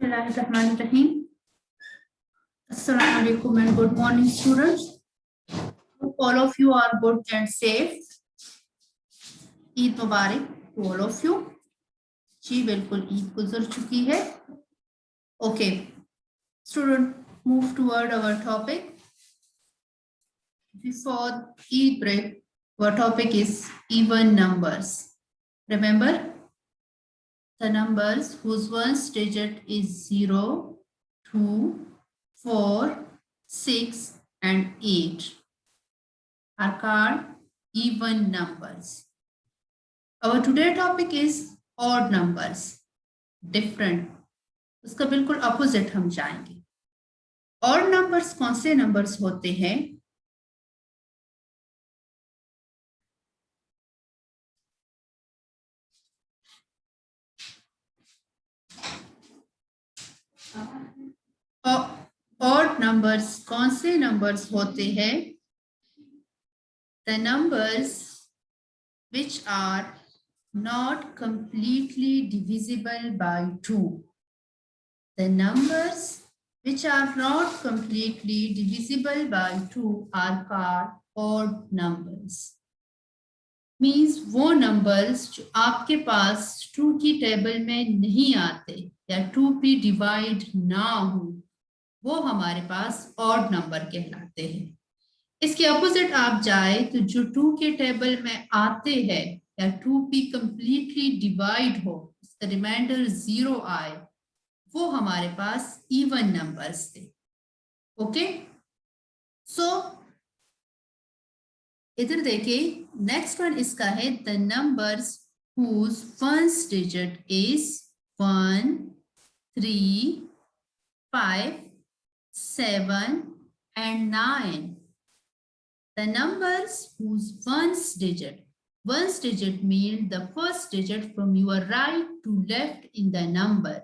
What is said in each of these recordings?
Bismillahirrahmanirrahim. Assalamu alaikum and good morning, students. Hope all of you are good and safe. Eid Mubarak to all of you. जी बिल्कुल ईद गुजर चुकी है. Okay, student, move toward our topic. Before Eid break, our topic is even numbers. Remember, the numbers whose ones digit is 0, 2, 4, 6 and 8 are called even numbers. Our today topic is odd numbers, different. उसका बिल्कुल opposite हम जाएंगे. odd numbers कौन से numbers होते हैं? odd numbers कौन से numbers होते हैं? The numbers which are not completely divisible by 2. The numbers which are not completely divisible by 2 are called odd numbers. Means वो numbers जो आपके पास 2 की टेबल में नहीं आते या 2 पे डिवाइड ना हो, वो हमारे पास odd number कहलाते हैं. इसके अपोजिट आप जाए तो जो 2 के टेबल में आते हैं या 2 पे कंप्लीटली डिवाइड हो, उसका रिमाइंडर 0 आए, वो हमारे पास इवन नंबर्स थे. ओके, सो इधर देखिए, नेक्स्ट वन इसका है the numbers whose first digit is 1, 3, 5, 7 and 9. The numbers whose first digit means the first digit from your right to left in the number.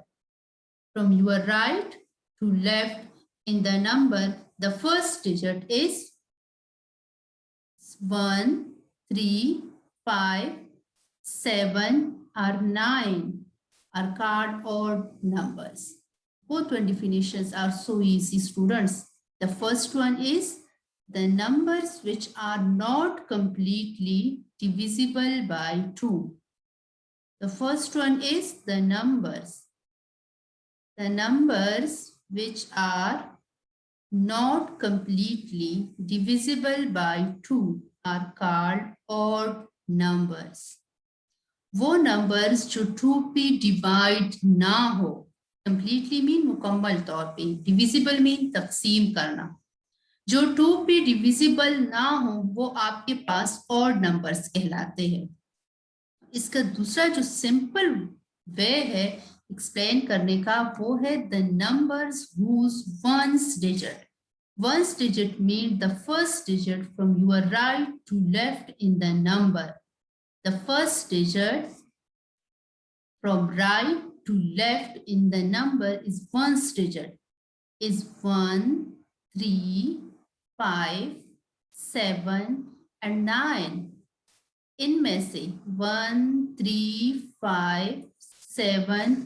From your right to left in the number, the first digit is 1, 3, 5, 7 or 9 are called odd numbers. Both one definitions are so easy, students. The first one is the numbers which are not completely divisible by 2. The first one is the numbers which are not completely divisible by 2 are called odd numbers. वो numbers जो 2 पे divide ना हो, completely mean मुकम्मल तौर पे, divisible mean तकसीम करना, जो 2 पे डिविजिबल ना हो, वो आपके पास ऑड नंबर्स कहलाते हैं. इसका दूसरा जो सिंपल वे है एक्सप्लेन करने का, वो है the numbers whose ones digit mean the first digit from your right to left in the number. The first digit from right to left in the number is ones digit, is 1, 3, 5, 7 and 9. इनमें से 1, 3, 5, 7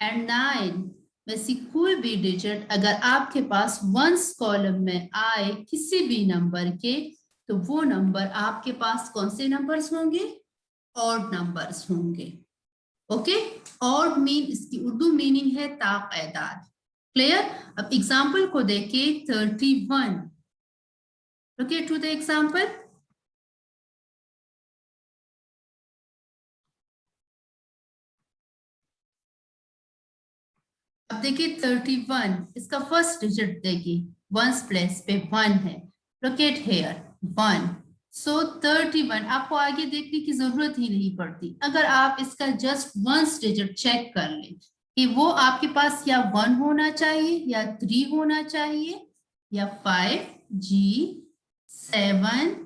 and 9 में से कोई भी digit अगर आपके पास ones column में आए किसी भी नंबर के, तो वो नंबर आपके पास कौन से नंबर्स होंगे? ऑड नंबर्स होंगे. ओके, ऑड मीन इसकी उर्दू मीनिंग है ताक़दाद. क्लियर? अब एग्जाम्पल को देखिए. 31. Look at to the example. अब देखिए 31, इसका फर्स्ट डिजिट देखिए, वंस प्लेस पे 1 है. Look at here 1. So 31 आपको आगे देखने की जरूरत ही नहीं पड़ती. अगर आप इसका जस्ट वंस डिजिट चेक कर लें कि वो आपके पास या 1 होना चाहिए या 3 होना चाहिए या 5, जी 7,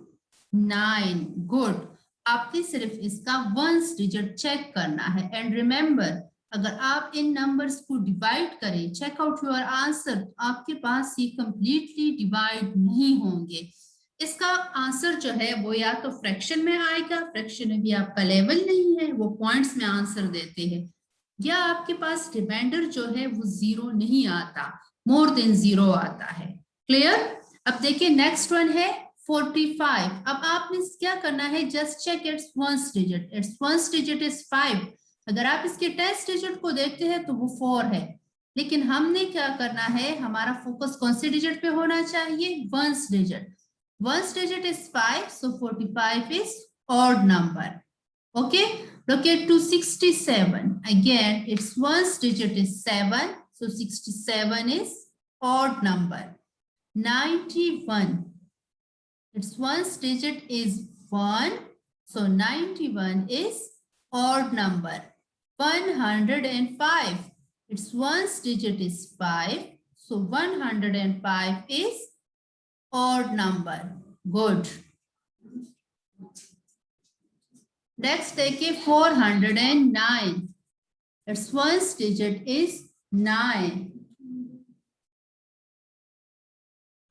9. गुड. आपने सिर्फ इसका वंस डिजिट चेक करना है. एंड रिमेंबर, अगर आप इन नंबर्स को डिवाइड करें, चेक आउट योर आंसर, आपके पास ये कंप्लीटली डिवाइड नहीं होंगे. इसका आंसर जो है वो या तो फ्रैक्शन में आएगा, फ्रैक्शन में भी आपका लेवल नहीं है, वो पॉइंट्स में आंसर देते हैं. या आपके पास रिमाइंडर जो है वो 0 नहीं आता, मोर देन 0 आता है। क्लियर? अब देखिए नेक्स्ट वन है 45। अब आपने क्या करना है, just check it's ones digit. It's ones digit is 5। अगर आप इसके 10th डिजिट को देखते हैं तो वो 4 है, लेकिन हमने क्या करना है, हमारा फोकस कौन से डिजिट पे होना चाहिए, ones digit. Once digit is 5, so 45 is odd number. Okay, look at 267. Again, its ones digit is 7, so 67 is odd number. 91, its ones digit is 1, so 91 is odd number. 105, its ones digit is 5, so 105 is odd number. Good. Next, देखिए 409. Its ones digit is 9.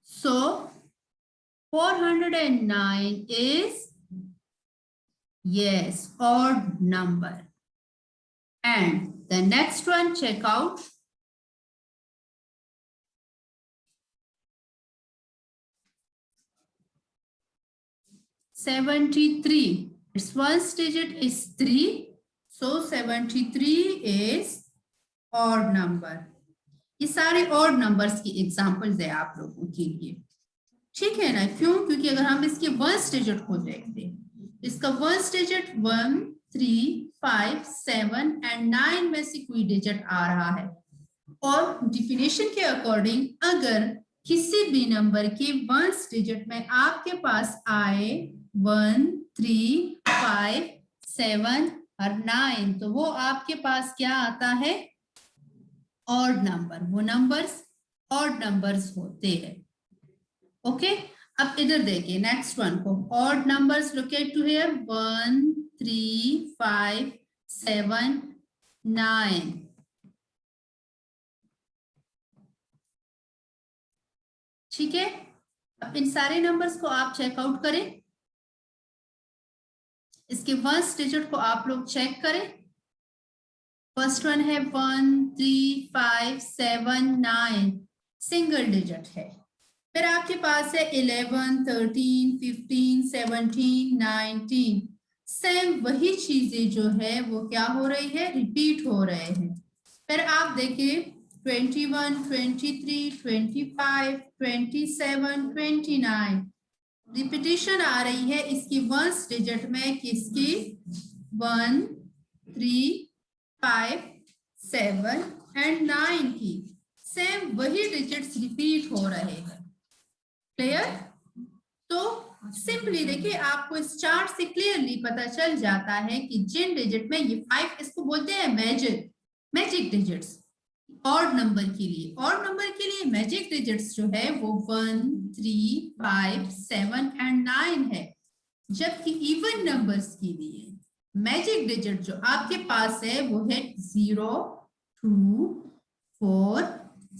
So 409 is, yes, odd number. And the next one, check out. 73. Its ones digit is 3. So 73 is odd number. ये सारे odd numbers की examples है आप लोगों के लिए, ठीक है ना? क्यों? क्योंकि अगर हम इसके वंस डिजिट को देखते हैं, इसका वंस डिजिट 1, 3, 5, 7 एंड 9 में से कोई डिजिट आ रहा है, और डिफिनेशन के अकॉर्डिंग अगर किसी भी नंबर के वंस डिजिट में आपके पास आए 1, 3, 5, 7 और 9, तो वो आपके पास क्या आता है, ऑड नंबर। वो नंबर्स ऑड नंबर्स होते हैं। ओके, अब इधर देखिए नेक्स्ट वन को, odd numbers locate to here 1, 3, 5, 7, 9। ठीक है, अब इन सारे नंबर्स को आप चेकआउट करें, इसके वंस डिजिट को आप लोग चेक करें। फर्स्ट वन है 1, 3, 5, 7, 9, सिंगल डिजिट है। फिर आपके पास है 11, 13, 15, 17, 19, सेम वही चीजें जो है वो क्या हो रही है, रिपीट हो रहे हैं। फिर आप देखिए 21, 23, 25, 27, 29, रिपीटिशन आ रही है इसकी वंस डिजिट में, किसकी, 1, 3, 5, 7 एंड 9 की। सेम वही डिजिट्स रिपीट हो रहे हैं। क्लियर? तो सिंपली देखिए, आपको इस चार्ट से क्लियरली पता चल जाता है कि जिन डिजिट में ये 5, इसको बोलते हैं मैजिक डिजिट्स। ऑड नंबर के लिए मैजिक डिजिट्स जो है वो 1, 3, 5, 7 एंड 9 है। जबकि इवन नंबर्स के लिए मैजिक डिजिट जो आपके पास है वो है 0, 2, 4,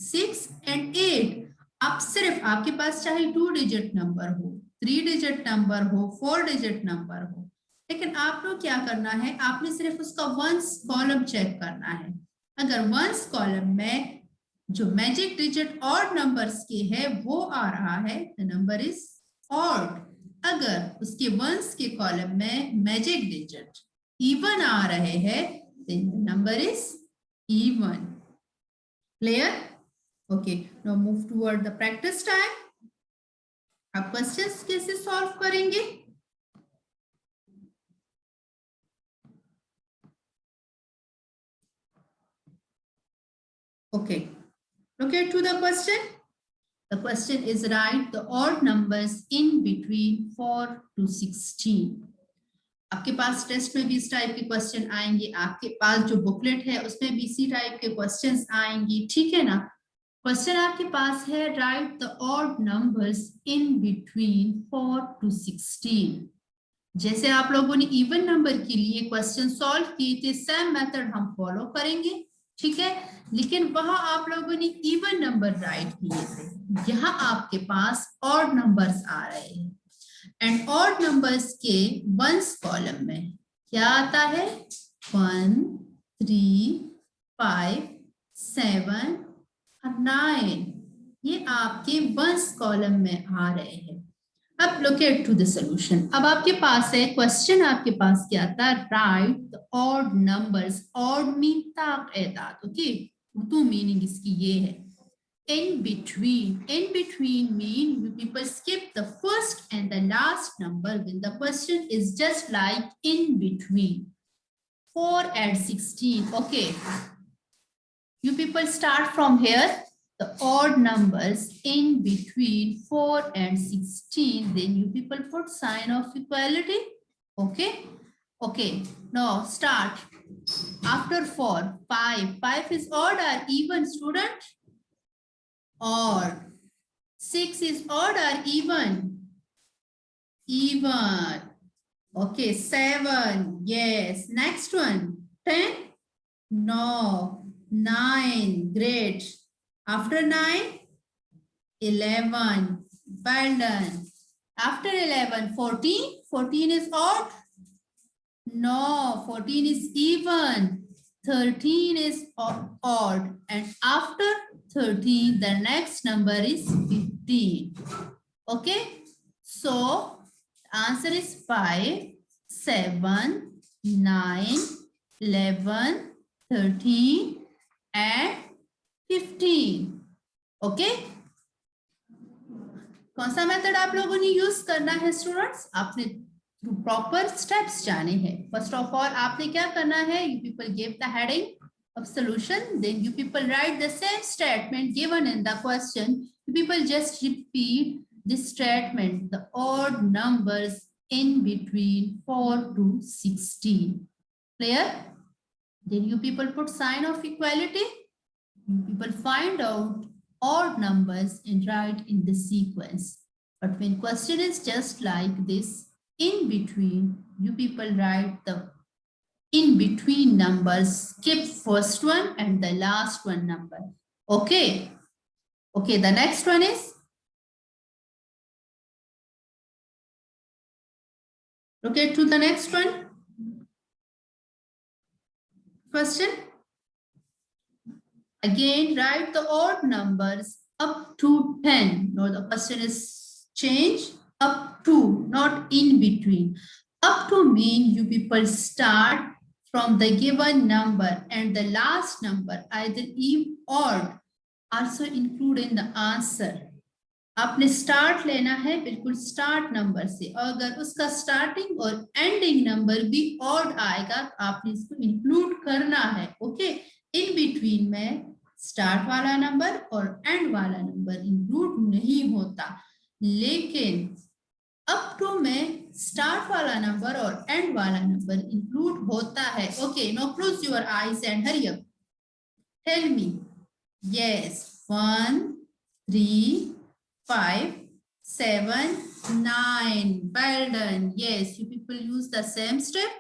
6 एंड 8। आप सिर्फ, आपके पास चाहे 2 डिजिट नंबर हो, 3 डिजिट नंबर हो, 4 डिजिट नंबर हो, लेकिन आप लोग क्या करना है, आपने सिर्फ उसका वंस कॉलम चेक करना है। अगर वंस कॉलम में जो मैजिक डिजिट ऑड नंबर्स के है वो आ रहा है, द नंबर इज ऑड। अगर उसके वंस के कॉलम में मैजिक डिजिट इवन आ रहे हैं, then the number is even. Clear? Okay, now move toward the practice time. आप क्वेश्चंस कैसे सॉल्व करेंगे? Okay, look at to the question. The question is, write the odd numbers in between 4 to 16. आपके पास test में भी इस type के question आएंगे, आपके पास जो बुकलेट है उसमें भी इसी टाइप के क्वेश्चंस आएंगी, ठीक है ना? क्वेश्चन आपके पास है, right the odd numbers in between 4 to 16। जैसे आप लोगों ने इवन नंबर के लिए क्वेश्चन सॉल्व किए थे, सेम मेथड हम फॉलो करेंगे, ठीक है? लेकिन वहां आप लोगों ने इवन नंबर राइट किए थे, यहाँ आपके पास ऑड नंबर्स आ रहे हैं। एंड ऑड नंबर्स के वंस कॉलम में क्या आता है, 1, 3, 5, 7 और 9, ये आपके वंस कॉलम में आ रहे हैं। अब look at to the solution. अब आपके पास है क्वेश्चन, आपके पास क्या था, right the odd numbers. Odd mean ताक एदाद, ओके, उर्दू मीनिंग इसकी ये है। In between mean you people skip the first and the last number when the question is just like in between. 4 and 16, okay. You people start from here, the odd numbers in between 4 and 16, then you people put sign of equality, okay. Okay, now start. After 4, 5 is odd or even, student? Odd. 6 is odd or even? Even. Okay, 7, yes. Next one, 10? No. 9, great. After 9, 11, well done. After 11, 14, 14 is odd? No, 14 is even. 13 is odd. And after 13, the next number is 15. Okay, so answer is 5, 7, 9, 11, 13 and 15. Okay, कौन सा method आप लोगों ने use करना है students? आपने proper steps जाने हैं। फर्स्ट ऑफ ऑल आपने क्या करना है, you people give the heading of solution, then you people write the same statement given in the question. You people just repeat this statement, the odd numbers in between 4 to 16. Clear? Then you people put sign of equality. You people find out odd numbers and write in the sequence. But when question is just like this, in between, you people write the in between numbers, skip first one and the last one number. Okay. Okay, the next one is, look at to the next one. Question. Again, write the odd numbers up to 10. No, the question is change up to, not in between. Up to mean you people start from the given number and the last number, either even odd, also include in the answer. आपने start लेना है बिल्कुल start number से, और अगर उसका starting और ending number भी ऑड आएगा तो आपने इसको इंक्लूड करना है। ओके, इन बिटवीन में स्टार्ट वाला नंबर और एंड वाला नंबर इंक्लूड नहीं होता, लेकिन अप टू में स्टार्ट वाला नंबर और एंड वाला नंबर इंक्लूड होता है। Okay, now close your eyes and hurry up, tell me. Yes, 1, 3, 5, 7, 9. Well done. Yes, you people use the same step.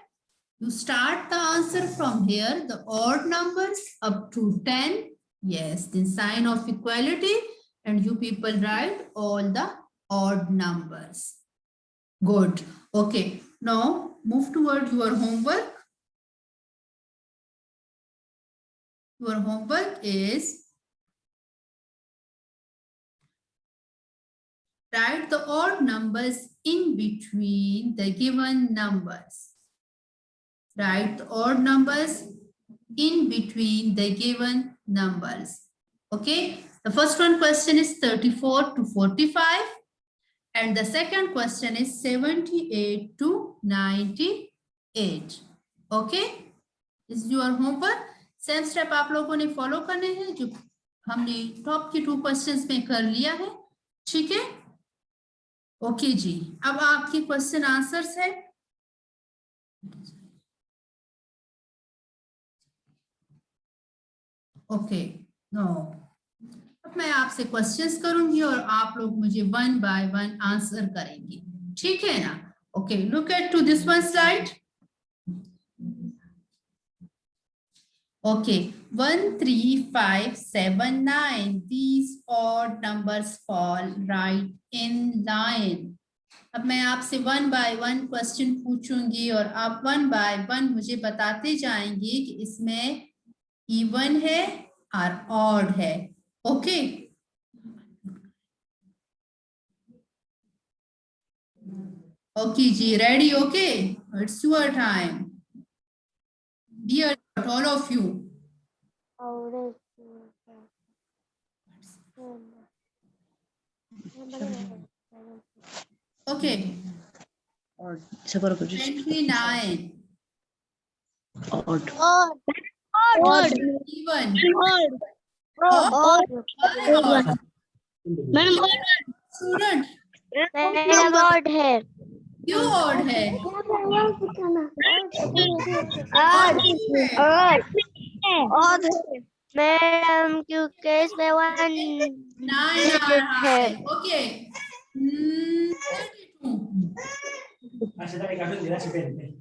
You start the answer from here, the odd numbers up to 10. Yes, then sign of equality, and you people write all the odd numbers. Good. Okay, now move toward your homework. Your homework is write the odd numbers in between the given numbers. Write the odd numbers in between the given numbers. Okay, the first one question is 34 to 45 and the second question is 78 to 98. Okay, this is your homework. Same step आप लोगों ने follow करने हैं जो हमने top के 2 questions में कर लिया है। ठीक है, ओके जी, अब आपके क्वेश्चन आंसर्स है। ओके, नो, अब मैं आपसे क्वेश्चंस करूंगी और आप लोग मुझे 1 बाय 1 आंसर करेंगे, ठीक है ना? Okay, look at to this one slide. Okay, 1, 3, 5, 7, 9. These odd numbers fall right in line. अब मैं आपसे 1 बाय 1 क्वेश्चन पूछूंगी और आप 1 बाय 1 मुझे बताते जाएंगे कि इसमें इवन है और ऑड है. ओके. ओके जी, ready? Okay, it's your time. Dear all of you. Okay. 29. Odd. Odd. Even. Odd. Odd. Madam Student, madam odd है. क्यों odd है? Odd. मैडम क्योंकि इसमें 1 9 digit है. Okay. 32.